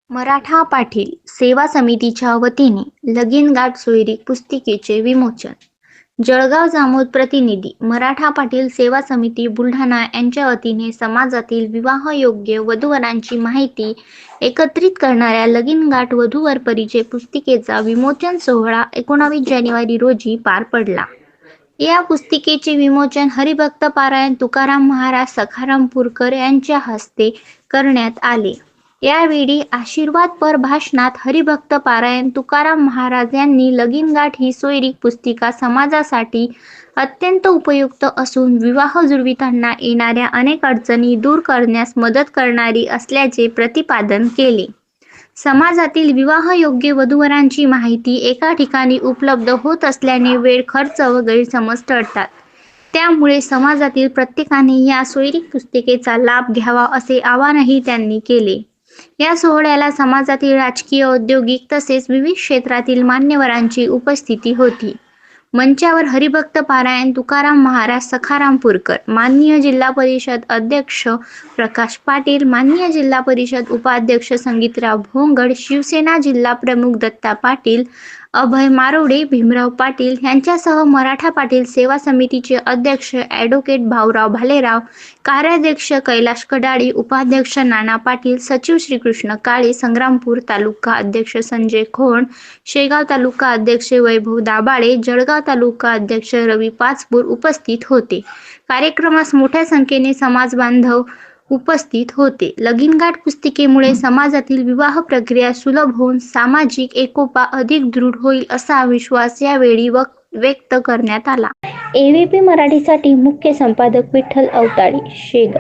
मराठा पाटील सेवा समितीच्या वतीने लगीनगाठ सोयरीक पुस्तिकेचे विमोचन. जळगाव जामोद प्रतिनिधी मराठा पाटील सेवा समिती बुलढाणा यांच्या वतीने समाजातील विवाहयोग्य वधूवरांची माहिती एकत्रित करणाऱ्या लगीनगाठ वधूवर परिचय पुस्तिकेचा विमोचन सोहळा 19 जानेवारी रोजी पार पडला. या पुस्तिकेचे विमोचन हरिभक्त पारायण तुकाराम महाराज सखारामपूरकर यांच्या हस्ते करण्यात आले. यावेळी आशीर्वादपर भाषणात हरिभक्त पारायण तुकाराम महाराज यांनी लगीनगाठ ही सोयरीक पुस्तिका समाजासाठी अत्यंत उपयुक्त असून विवाह जुळविताना येणाऱ्या अनेक अडचणी दूर करण्यास मदत करणारी असल्याचे प्रतिपादन केले. समाजातील विवाहयोग्य वधूवरांची माहिती एका ठिकाणी उपलब्ध होत असल्याने वेळ, खर्च व गैरसमज टळतात. त्यामुळे समाजातील प्रत्येकाने या सोयरीक पुस्तिकेचा लाभ घ्यावा असे आवाहनही त्यांनी केले. या सोहळ्याला समाजातील राजकीय, औद्योगिक तसेच विविध क्षेत्रातील मान्यवरांची उपस्थिती होती. मंचावर हरिभक्त पारायण तुकाराम महाराज सखारामपूरकर, माननीय जिल्हा परिषद अध्यक्ष प्रकाश पाटील, माननीय जिल्हा परिषद उपाध्यक्ष संगीतराव भोंगड, शिवसेना जिल्हा प्रमुख दत्ता पाटील, अभय मारोडे, भीमराव पाटील यांच्यासह मराठा पाटील सेवा समितीचे अध्यक्ष ॲडव्होकेट भाऊराव भालेराव, कार्याध्यक्ष कैलाश कडाडी, उपाध्यक्ष नाना पाटील, सचिव श्रीकृष्ण काळे, संग्रामपूर तालुका अध्यक्ष संजय खोंड, शेगाव तालुका अध्यक्ष वैभव दाभाळे, जळगाव तालुका अध्यक्ष रवी पाचपूर उपस्थित होते. कार्यक्रमास मोठ्या संख्येने समाज बांधव उपस्थित होते. लगीनगाठ पुस्तिकेमुळे समाजातील विवाह प्रक्रिया सुलभ होऊन सामाजिक एकोपा अधिक दृढ होईल असा विश्वास यावेळी व्यक्त करण्यात आला. AVP मराठीसाठी मुख्य संपादक विठ्ठल अवताडे, शेगाव.